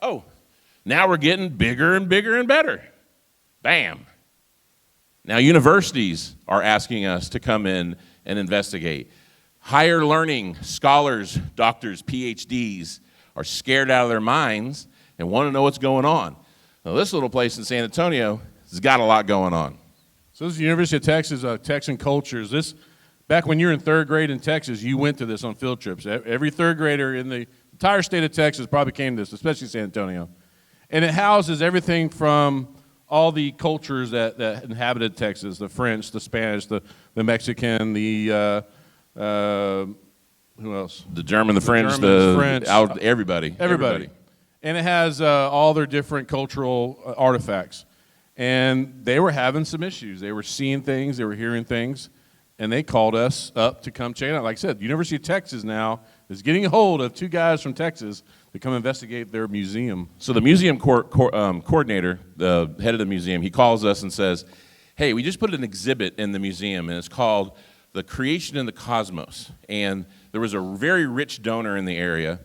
Oh, now we're getting bigger and bigger and better. Bam. Now universities are asking us to come in and investigate. Higher learning scholars, doctors, PhDs are scared out of their minds and want to know what's going on. Now this little place in San Antonio has got a lot going on. So this is the University of Texas, Texan Cultures. This, back when you were in third grade in Texas, you went to this on field trips. Every third grader in the entire state of Texas probably came to this, especially San Antonio. And it houses everything from all the cultures that inhabited Texas, the French, the Spanish, the Mexican, the, who else? The German, the French, everybody. Everybody. And it has all their different cultural artifacts. And they were having some issues. They were seeing things, they were hearing things, and they called us up to come check it out. Like I said, the University of Texas now is getting a hold of two guys from Texas to come investigate their museum. So the museum coordinator, the head of the museum, he calls us and says, hey, we just put an exhibit in the museum, and it's called The Creation in the Cosmos. And there was a very rich donor in the area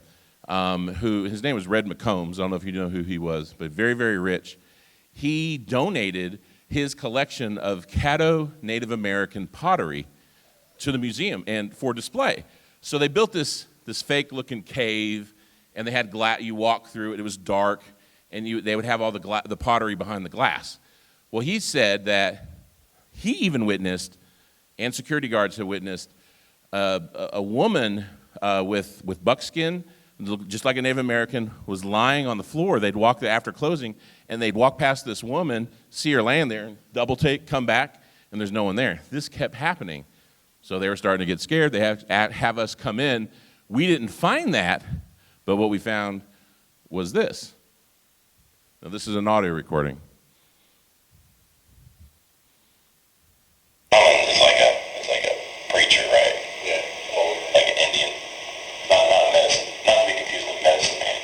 who, his name was Red McCombs. I don't know if you know who he was, but very, very rich. He donated his collection of Caddo Native American pottery to the museum and for display. So they built this fake-looking cave, and they had glass. You walk through it. It was dark, and they would have all the pottery behind the glass. Well, he said that he even witnessed, and security guards have witnessed, a woman with buckskin, just like a Native American, was lying on the floor. They'd walk there after closing, and they'd walk past this woman, see her laying there, and double take, come back, and there's no one there. This kept happening. So they were starting to get scared. They have us come in. We didn't find that, but what we found was this. Now, this is an audio recording. It's like a preacher, right? Yeah. Or like an Indian. Not medicine. Not to be confused with medicine man.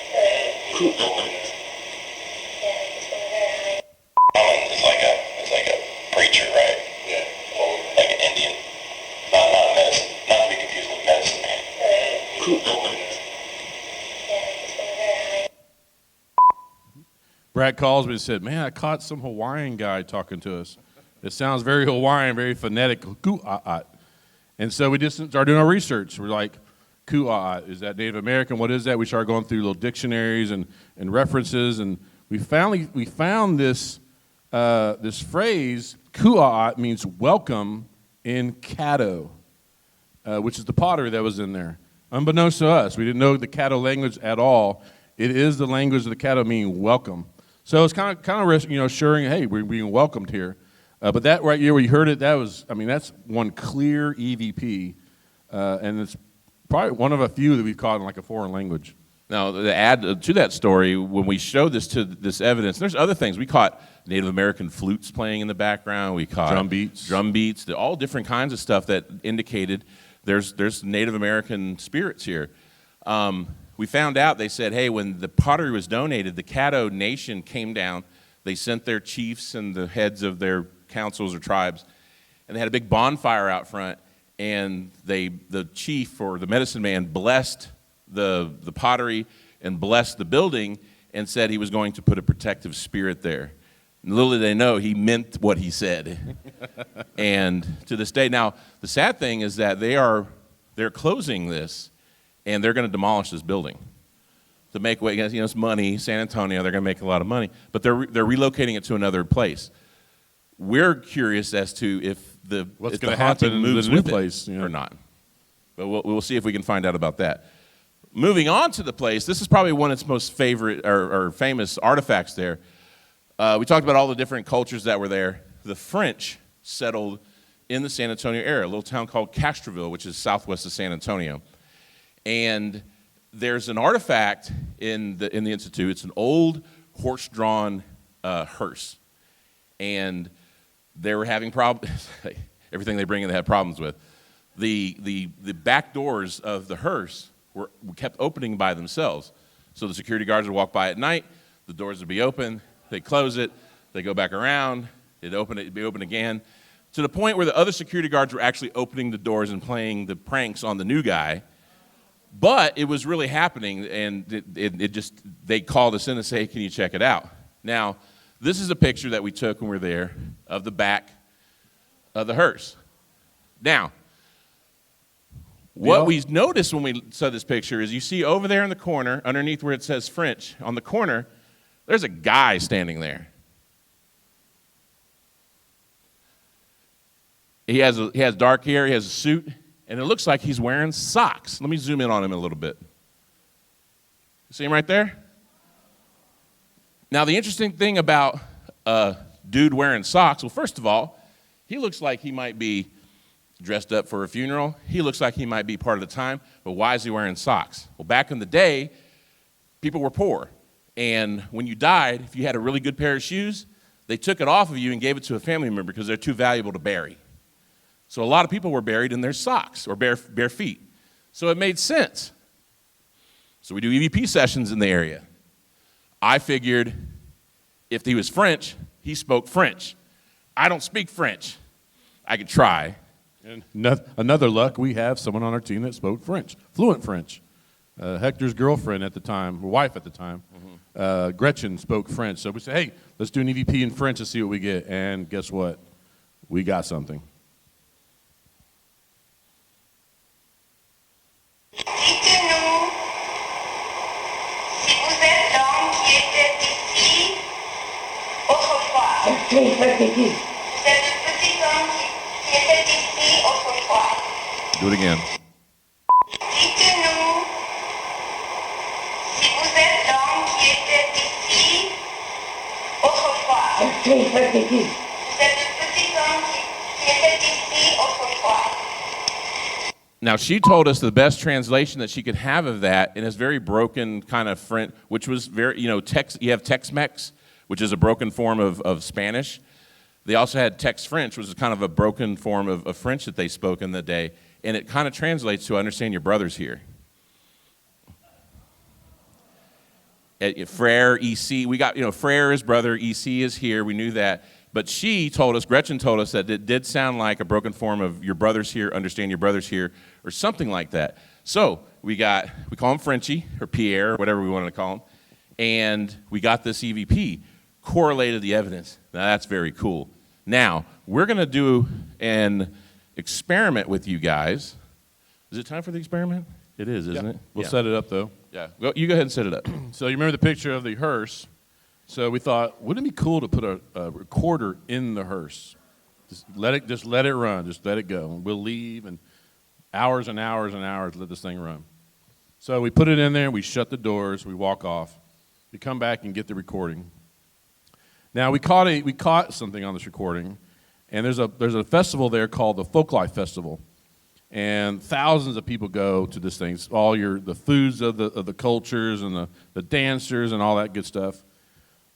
It's like a preacher, right? Yeah. Or like an Indian. Not medicine. Not to be confused with medicine man. Brad calls me and said, man, I caught some Hawaiian guy talking to us. It sounds very Hawaiian, very phonetic, ku'a'at. And so we just started doing our research. We're like, ku'a'at, is that Native American? What is that? We started going through little dictionaries and references, and we found this phrase, ku'a'at, means welcome in Caddo, which is the pottery that was in there. Unbeknownst to us, we didn't know the Caddo language at all. It is the language of the Caddo, meaning welcome. So it's kind of assuring, hey, we're being welcomed here. But that right here where you heard it, that's one clear EVP, and it's probably one of a few that we've caught in like a foreign language. Now, to add to that story, when we showed this evidence, there's other things. We caught Native American flutes playing in the background. We caught drum beats, all different kinds of stuff that indicated there's Native American spirits here. We found out, they said, hey, when the pottery was donated, the Caddo Nation came down. They sent their chiefs and the heads of their councils or tribes, and they had a big bonfire out front, and the chief or the medicine man blessed the pottery and blessed the building and said he was going to put a protective spirit there. And little did they know, he meant what he said. And to this day, now, the sad thing is that they're closing this, and they're going to demolish this building to make way. It's money, San Antonio, they're going to make a lot of money, but they're relocating it to another place. We're curious as to if the haunting moves with it or not. But we'll see if we can find out about that. Moving on to the place, this is probably one of its most favorite or famous artifacts there. We talked about all the different cultures that were there. The French settled in the San Antonio area, a little town called Castroville, which is southwest of San Antonio. And there's an artifact in the Institute. It's an old horse-drawn hearse. And they were having problems. Everything they bring in, they have problems with. The back doors of the hearse were kept opening by themselves. So the security guards would walk by at night, the doors would be open, they close it, they go back around, it'd be open again, to the point where the other security guards were actually opening the doors and playing the pranks on the new guy. But it was really happening, and they called us in to say, hey, can you check it out? Now, this is a picture that we took when we were there of the back of the hearse. Now, what we noticed when we saw this picture is you see over there in the corner, underneath where it says French, on the corner, there's a guy standing there. He has dark hair, he has a suit, and it looks like he's wearing socks. Let me zoom in on him a little bit. See him right there? Now, the interesting thing about a dude wearing socks, well, first of all, he looks like he might be dressed up for a funeral. He looks like he might be part of the time, but why is he wearing socks? Well, back in the day, people were poor. And when you died, if you had a really good pair of shoes, they took it off of you and gave it to a family member because they're too valuable to bury. So a lot of people were buried in their socks or bare feet. So it made sense. So we do EVP sessions in the area. I figured if he was French, he spoke French. I don't speak French. I could try. And another luck, we have someone on our team that spoke French, fluent French. Hector's girlfriend at the time, or wife at the time, Gretchen spoke French. So we said, hey, let's do an EVP in French and see what we get. And guess what? We got something. Dites-nous si vous êtes l'homme qui était ici autrefois. Vous êtes le petit homme qui était ici autrefois. Do it again. Dites-nous si vous êtes l'homme qui était ici autrefois. Vous êtes le petit homme qui était ici autrefois. Now, she told us the best translation that she could have of that in this very broken kind of French, which was very, you have Tex-Mex, which is a broken form of Spanish. They also had Tex-French, which is kind of a broken form of French that they spoke in the day. And it kind of translates to, I understand your brother's here. Frere, EC, we got, Frere is brother, EC is here, we knew that. But Gretchen told us that it did sound like a broken form of your brother's here, understand your brother's here, or something like that. So we call him Frenchie, or Pierre, or whatever we wanted to call him, and we got this EVP, correlated the evidence. Now that's very cool. Now, we're gonna do an experiment with you guys. Is it time for the experiment? It is, isn't it? We'll set it up, though. Yeah, well, you go ahead and set it up. So you remember the picture of the hearse. So we thought, wouldn't it be cool to put a recorder in the hearse? Just let it run, just let it go. And we'll leave, and hours and hours and hours let this thing run. So we put it in there, we shut the doors, we walk off. We come back and get the recording. Now we caught something on this recording, and there's a festival there called the Folklife Festival, and thousands of people go to this thing. It's all the foods of the cultures and the dancers and all that good stuff.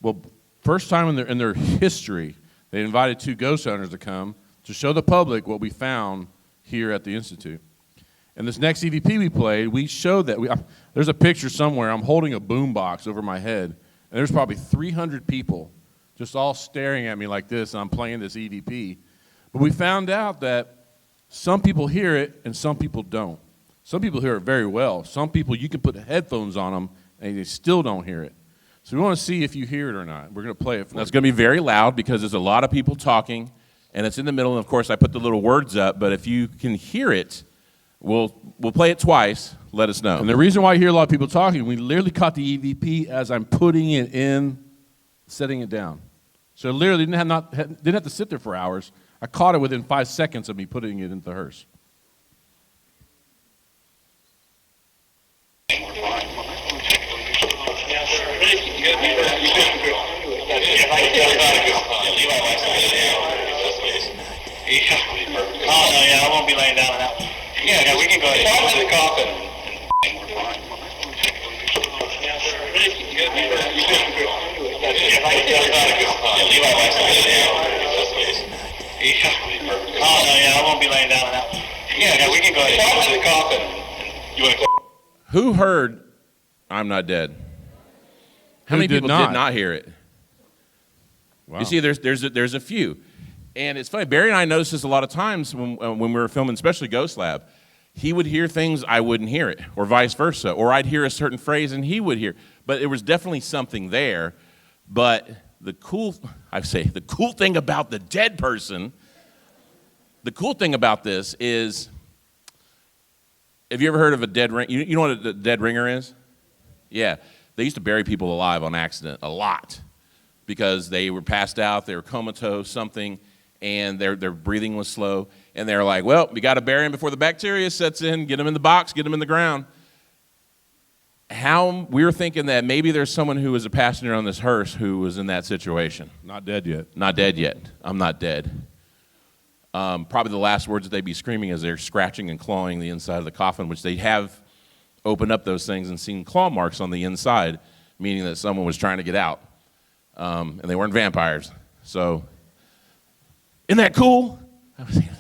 Well, first time in their history, they invited 2 ghost hunters to come to show the public what we found here at the Institute. And this next EVP we played, we showed that. There's a picture somewhere. I'm holding a boom box over my head, and there's probably 300 people just all staring at me like this, and I'm playing this EVP. But we found out that some people hear it and some people don't. Some people hear it very well. Some people, you can put headphones on them, and they still don't hear it. So we want to see if you hear it or not. We're going to play it for you. It's going to be very loud because there's a lot of people talking, and it's in the middle. And, of course, I put the little words up. But if you can hear it, we'll play it twice. Let us know. And the reason why you hear a lot of people talking, we literally caught the EVP as I'm putting it in, setting it down. So literally didn't have to sit there for hours. I caught it within 5 seconds of me putting it into the hearse. Oh, no, yeah, I won't be laying down on that one. Yeah, we can go ahead. Talk to the coffin. Oh, no, yeah, I won't be laying down on that one. Yeah, we can go ahead. Talk to the coffin. You want to go? Who heard I'm Not Dead? How many people did not hear it? Wow. You see, there's a few. And it's funny, Barry and I noticed this a lot of times when we were filming, especially Ghost Lab. he would hear things, I wouldn't hear it, or vice versa. Or I'd hear a certain phrase and he would hear. But there was definitely something there. But the cool thing about the dead person, the cool thing about this is, have you ever heard of a dead ring? You know what a dead ringer is? Yeah. They used to bury people alive on accident a lot because they were passed out, they were comatose, something, and their breathing was slow. And they're like, well, we got to bury him before the bacteria sets in, get him in the box, get him in the ground. How we're thinking that maybe there's someone who was a passenger on this hearse who was in that situation. Not dead yet. Not dead yet. I'm not dead. Probably the last words that they'd be screaming as they're scratching and clawing the inside of the coffin, which they have opened up those things and seen claw marks on the inside, meaning that someone was trying to get out. And they weren't vampires. So, isn't that cool? I was thinking,